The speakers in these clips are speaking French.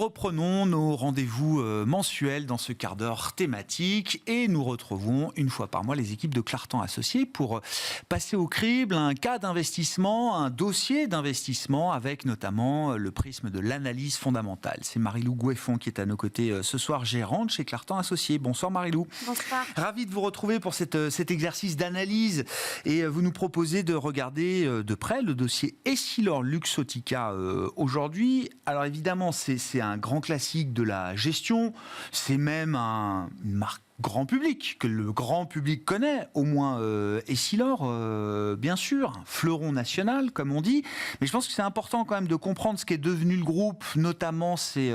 reprenons nos rendez-vous mensuels dans ce quart d'heure thématique et nous retrouvons une fois par mois les équipes de Clartan Associés pour passer au crible un cas d'investissement, un dossier d'investissement avec notamment le prisme de l'analyse fondamentale. C'est Marie-Lou Goueffon qui est à nos côtés ce soir, gérante chez Clartan Associés. Bonsoir Marie-Lou. Bonsoir. Ravi de vous retrouver pour cet exercice d'analyse et vous nous proposez de regarder de près le dossier Essilor-Luxottica aujourd'hui. Alors évidemment, c'est un grand classique de la gestion, c'est même une marque grand public, que le grand public connaît, au moins Essilor, bien sûr, un fleuron national, comme on dit, mais je pense que c'est important quand même de comprendre ce qu'est devenu le groupe, notamment ces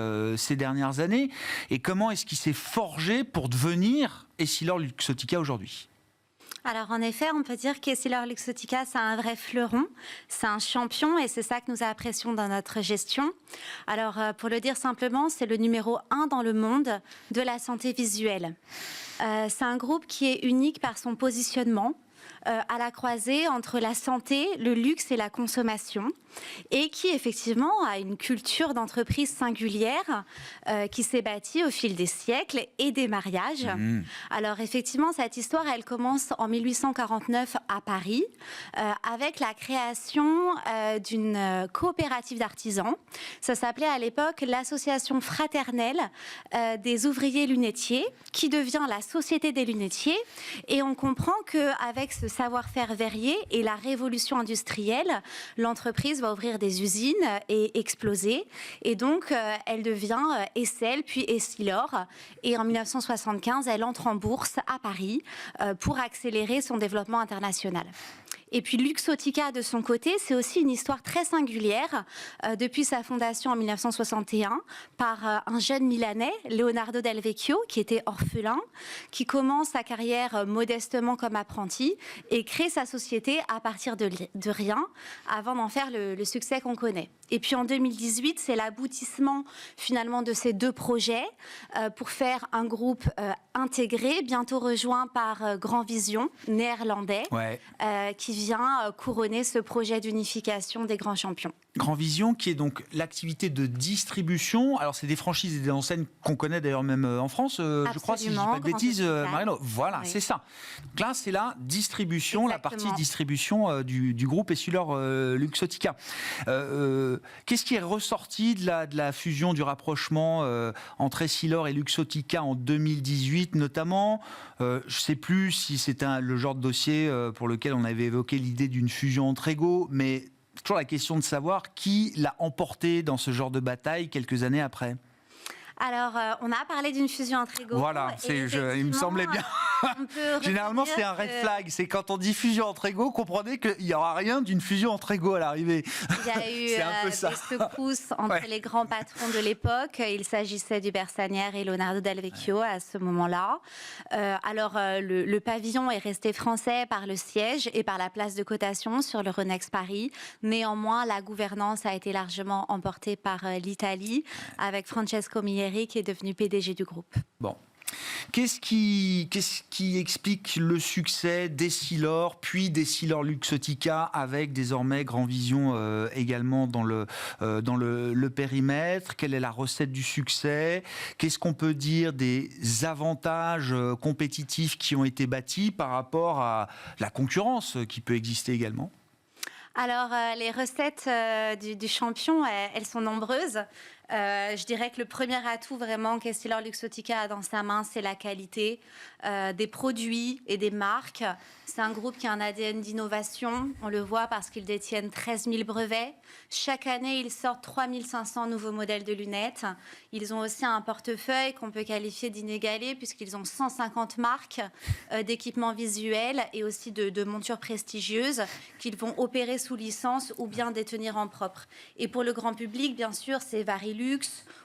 dernières années, et comment est-ce qu'il s'est forgé pour devenir Essilor-Luxottica aujourd'hui. Alors en effet, on peut dire qu'Essilor-Luxottica, c'est un vrai fleuron, c'est un champion et c'est ça que nous apprécions dans notre gestion. Alors pour le dire simplement, c'est le numéro 1 dans le monde de la santé visuelle. C'est un groupe qui est unique par son positionnement, à la croisée entre la santé, le luxe et la consommation, et qui effectivement a une culture d'entreprise singulière qui s'est bâtie au fil des siècles et des mariages. Alors effectivement, cette histoire, elle commence en 1849 à Paris, avec la création d'une coopérative d'artisans. Ça s'appelait à l'époque l'Association fraternelle des ouvriers lunetiers, qui devient la Société des lunetiers, et on comprend qu'avec ce savoir-faire verrier et la révolution industrielle, l'entreprise va ouvrir des usines et exploser. Et donc, elle devient Essel, puis Essilor. Et en 1975, elle entre en bourse à Paris pour accélérer son développement international. Et puis Luxottica, de son côté, c'est aussi une histoire très singulière depuis sa fondation en 1961 par un jeune Milanais, Leonardo Del Vecchio, qui était orphelin, qui commence sa carrière modestement comme apprenti et crée sa société à partir de rien avant d'en faire le succès qu'on connaît. Et puis en 2018, c'est l'aboutissement finalement de ces deux projets pour faire un groupe intégré, bientôt rejoint par Grand Vision, néerlandais, qui vient couronner ce projet d'unification des grands champions. Grand Vision, qui est donc l'activité de distribution. Alors, c'est des franchises et des enseignes qu'on connaît d'ailleurs même en France, je crois, si je ne dis pas de bêtises, Marie-Laure. Voilà, oui. C'est ça. Donc là, c'est la distribution, exactement. La partie distribution du groupe Essilor-Luxottica. Qu'est-ce qui est ressorti de la fusion, du rapprochement entre Essilor et Luxottica en 2018, notamment je ne sais plus si c'était le genre de dossier pour lequel on avait évoqué l'idée d'une fusion entre égaux, mais toujours la question de savoir qui l'a emporté dans ce genre de bataille quelques années après. Alors, on a parlé d'une fusion entre égaux. Voilà, il me semblait bien. Généralement, c'est un red flag. C'est quand on dit fusion entre égaux, comprenez qu'il n'y aura rien d'une fusion entre égaux à l'arrivée. Il y a eu des secousses entre les grands patrons de l'époque. Il s'agissait du Bersanière et Leonardo Del Vecchio à ce moment-là. Alors, le pavillon est resté français par le siège et par la place de cotation sur le Renex Paris. Néanmoins, la gouvernance a été largement emportée par l'Italie, avec Francesco Mieri, qui est devenu PDG du groupe. Bon. Qu'est-ce qui explique le succès d'Essilor, puis d'Essilor-Luxottica, avec désormais Grand Vision également dans le périmètre? Quelle est la recette du succès? Qu'est-ce qu'on peut dire des avantages compétitifs qui ont été bâtis par rapport à la concurrence qui peut exister également? Alors, les recettes du champion, elles sont nombreuses. Je dirais que le premier atout vraiment qu'Essilor-Luxottica a dans sa main, c'est la qualité des produits et des marques. C'est un groupe qui a un ADN d'innovation. On le voit parce qu'ils détiennent 13 000 brevets. Chaque année, ils sortent 3 500 nouveaux modèles de lunettes. Ils ont aussi un portefeuille qu'on peut qualifier d'inégalé puisqu'ils ont 150 marques d'équipements visuels et aussi de montures prestigieuses qu'ils vont opérer sous licence ou bien détenir en propre. Et pour le grand public, bien sûr, c'est Varilux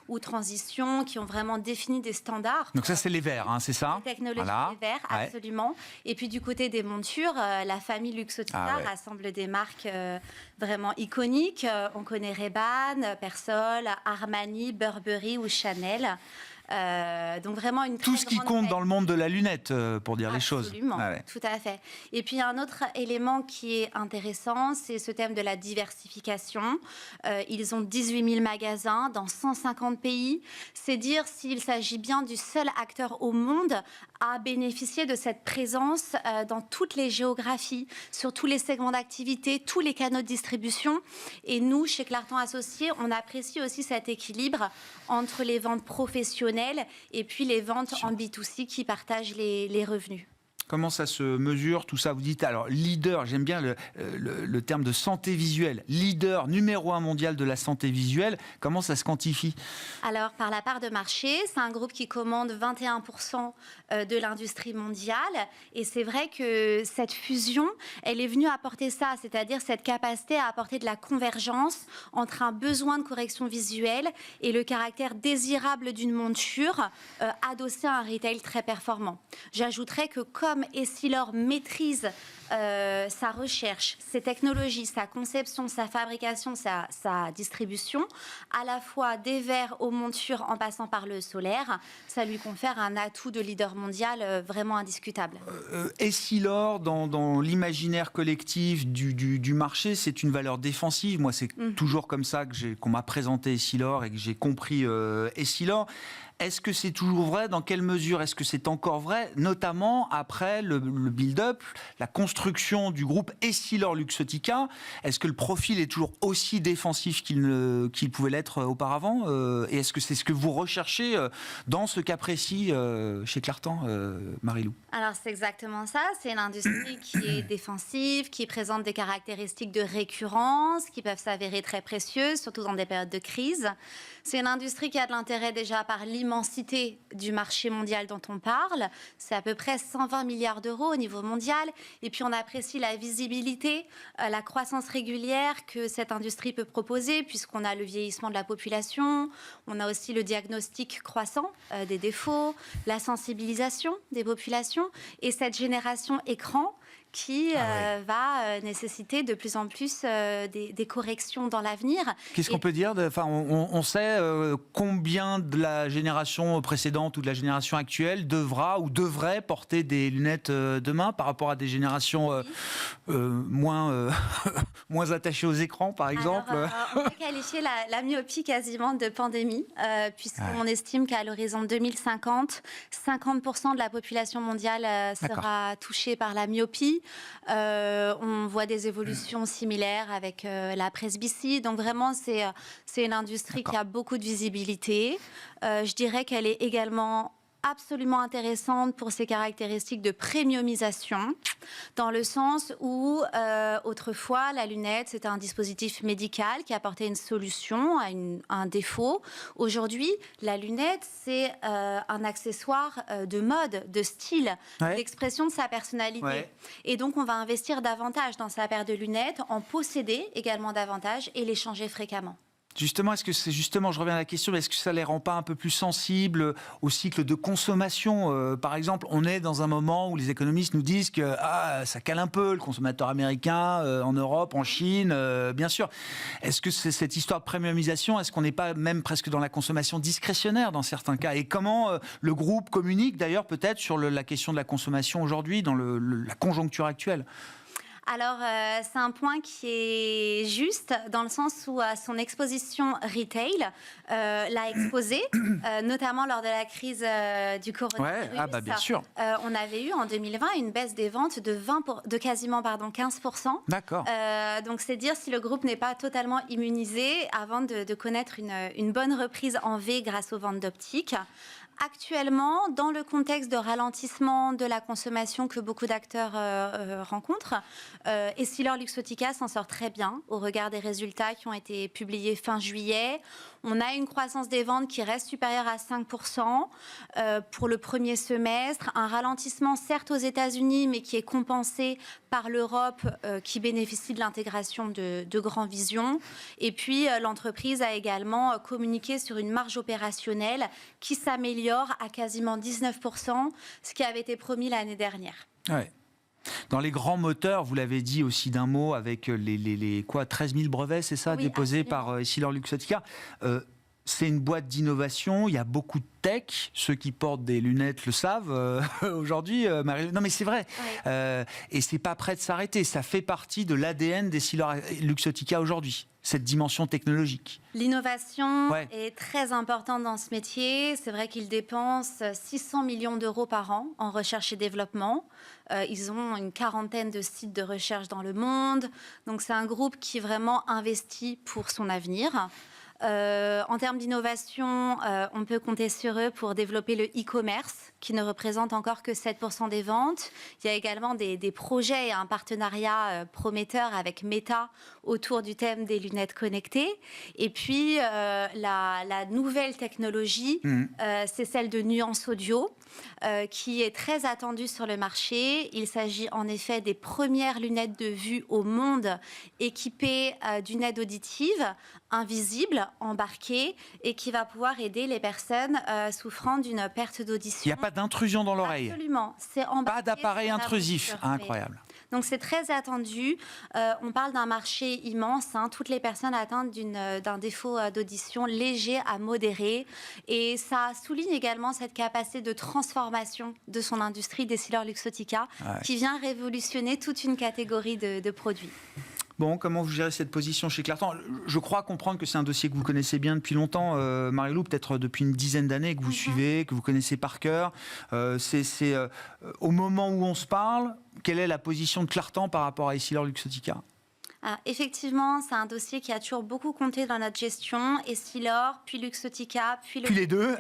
ou Transition qui ont vraiment défini des standards. Donc ça, c'est les verts, hein, c'est ça? Les technologies des verts, absolument. Et puis du côté des montures, la famille Luxottica rassemble des marques vraiment iconiques. On connaît Ray-Ban, Persol, Armani, Burberry ou Chanel. Donc vraiment une tout ce qui compte dans le monde de la lunette, pour dire les choses. Absolument, tout à fait. Et puis un autre élément qui est intéressant, c'est ce thème de la diversification. Ils ont 18 000 magasins dans 150 pays. C'est dire s'il s'agit bien du seul acteur au monde à bénéficier de cette présence dans toutes les géographies, sur tous les segments d'activité, tous les canaux de distribution. Et nous, chez Clarton Associés, on apprécie aussi cet équilibre entre les ventes professionnelles et puis les ventes en B2C qui partagent les revenus. Comment ça se mesure, tout ça? Vous dites, alors, leader, j'aime bien le terme de santé visuelle. Leader numéro 1 mondial de la santé visuelle, comment ça se quantifie? Alors, par la part de marché, c'est un groupe qui commande 21% de l'industrie mondiale. Et c'est vrai que cette fusion, elle est venue apporter ça, c'est-à-dire cette capacité à apporter de la convergence entre un besoin de correction visuelle et le caractère désirable d'une monture adossée à un retail très performant. J'ajouterais que comme Essilor maîtrise sa recherche, ses technologies, sa conception, sa fabrication, sa distribution, à la fois des verres aux montures en passant par le solaire, ça lui confère un atout de leader mondial vraiment indiscutable. Essilor, dans l'imaginaire collectif du marché, c'est une valeur défensive. Moi, c'est toujours comme ça qu'on m'a présenté Essilor et que j'ai compris Essilor. Est-ce que c'est toujours vrai? Dans quelle mesure est-ce que c'est encore vrai? Notamment après le build-up, la construction du groupe Essilor-Luxottica. Est-ce que le profil est toujours aussi défensif qu'il pouvait l'être auparavant? Et est-ce que c'est ce que vous recherchez dans ce cas précis chez Clarton, Marie-Lou? Alors c'est exactement ça. C'est une industrie qui est défensive, qui présente des caractéristiques de récurrence, qui peuvent s'avérer très précieuses, surtout dans des périodes de crise. C'est une industrie qui a de l'intérêt déjà par l'immensité du marché mondial dont on parle. C'est à peu près 120 milliards d'euros au niveau mondial. Et puis on apprécie la visibilité, la croissance régulière que cette industrie peut proposer, puisqu'on a le vieillissement de la population, on a aussi le diagnostic croissant des défauts, la sensibilisation des populations et cette génération écran qui va nécessiter de plus en plus des corrections dans l'avenir. Qu'est-ce qu'on peut dire? On sait combien de la génération précédente ou de la génération actuelle devra ou devrait porter des lunettes demain par rapport à des générations moins attachées aux écrans, par exemple? Alors, on peut qualifier la myopie quasiment de pandémie, puisqu'on estime qu'à l'horizon 2050, 50% de la population mondiale sera touchée par la myopie. On voit des évolutions similaires avec la presbytie. Donc vraiment, c'est une industrie qui a beaucoup de visibilité. Je dirais qu'elle est également absolument intéressante pour ses caractéristiques de premiumisation, dans le sens où autrefois la lunette c'était un dispositif médical qui apportait une solution à un défaut. Aujourd'hui, la lunette c'est un accessoire de mode, de style, d'expression de sa personnalité. Et donc on va investir davantage dans sa paire de lunettes, en posséder également davantage et les changer fréquemment. Justement, je reviens à la question, est-ce que ça ne les rend pas un peu plus sensibles au cycle de consommation? Par exemple, on est dans un moment où les économistes nous disent que ça cale un peu le consommateur américain en Europe, en Chine, bien sûr. Est-ce que c'est cette histoire de premiumisation, est-ce qu'on n'est pas même presque dans la consommation discrétionnaire dans certains cas? Et comment le groupe communique d'ailleurs peut-être sur la question de la consommation aujourd'hui dans la conjoncture actuelle? Alors, c'est un point qui est juste dans le sens où son exposition retail l'a exposé, notamment lors de la crise du coronavirus. Bien sûr. On avait eu en 2020 une baisse des ventes de quasiment 15%. D'accord. Donc, c'est dire si le groupe n'est pas totalement immunisé avant de connaître une bonne reprise en V grâce aux ventes d'optiques. Actuellement, dans le contexte de ralentissement de la consommation que beaucoup d'acteurs rencontrent, Essilor-Luxottica s'en sort très bien au regard des résultats qui ont été publiés fin juillet. On a une croissance des ventes qui reste supérieure à 5% pour le premier semestre. Un ralentissement certes aux États-Unis, mais qui est compensé par l'Europe qui bénéficie de l'intégration de Grand Vision. Et puis l'entreprise a également communiqué sur une marge opérationnelle qui s'améliore à quasiment 19%, ce qui avait été promis l'année dernière. Ouais. Dans les grands moteurs, vous l'avez dit aussi d'un mot, avec les 13 000 brevets, c'est ça, déposés par Essilor-Luxottica. C'est une boîte d'innovation, il y a beaucoup de tech, ceux qui portent des lunettes le savent aujourd'hui, Marie. Non mais c'est vrai, et c'est pas prêt de s'arrêter, ça fait partie de l'ADN d'EssilorLuxottica aujourd'hui, cette dimension technologique. L'innovation est très importante dans ce métier, c'est vrai qu'ils dépensent 600 millions d'euros par an en recherche et développement, ils ont une 40aine de sites de recherche dans le monde, donc c'est un groupe qui vraiment investit pour son avenir. En termes d'innovation, on peut compter sur eux pour développer le e-commerce, qui ne représente encore que 7% des ventes. Il y a également des projets et un partenariat prometteur avec Meta autour du thème des lunettes connectées. Et puis, la nouvelle technologie, c'est celle de nuance audio, qui est très attendue sur le marché. Il s'agit en effet des premières lunettes de vue au monde équipées d'une aide auditive invisible, embarquée, et qui va pouvoir aider les personnes souffrant d'une perte d'audition. Il n'y a pas d'intrusion dans l'oreille. Absolument. C'est embarqué. Pas d'appareil intrusif. Incroyable. Donc c'est très attendu. On parle d'un marché immense. Toutes les personnes atteintes d'un défaut d'audition léger à modéré. Et ça souligne également cette capacité de transformation de son industrie d'EssilorLuxottica, qui vient révolutionner toute une catégorie de produits. Bon, comment vous gérez cette position chez Clartan? Je crois comprendre que c'est un dossier que vous connaissez bien depuis longtemps, Marie-Lou, peut-être depuis une dizaine d'années que vous suivez, que vous connaissez par cœur. Au moment où on se parle, quelle est la position de Clartan par rapport à EssilorLuxottica? Effectivement, c'est un dossier qui a toujours beaucoup compté dans notre gestion. Essilor, puis Luxottica, puis les deux.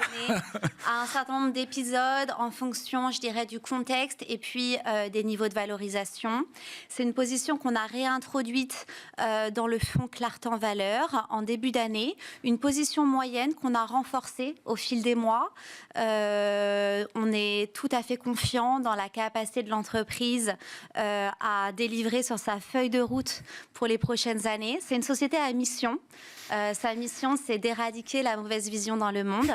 À un certain nombre d'épisodes en fonction, je dirais, du contexte et puis des niveaux de valorisation. C'est une position qu'on a réintroduite dans le fonds Clartan Valeurs en début d'année. Une position moyenne qu'on a renforcée au fil des mois. On est tout à fait confiant dans la capacité de l'entreprise à délivrer sur sa feuille de route pour les prochaines années. C'est une société à mission. Sa mission, c'est d'éradiquer la mauvaise vision dans le monde.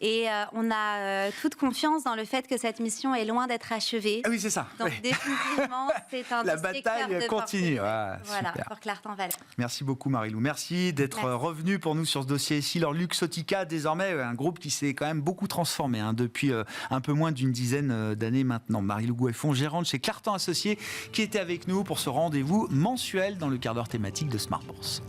Et on a toute confiance dans le fait que cette mission est loin d'être achevée. Ah oui, c'est ça. Donc définitivement, c'est un la bataille continue. Voilà, pour Clartan Valeurs. Merci beaucoup, Marie-Lou. Merci d'être revenue pour nous sur ce dossier EssilorLuxottica. Désormais, un groupe qui s'est quand même beaucoup transformé depuis un peu moins d'une dizaine d'années maintenant. Marie-Lou Goueffon, gérante chez Clartan Associés, qui était avec nous pour ce rendez-vous mensuel dans le quart d'heure thématique de Smart Bourse.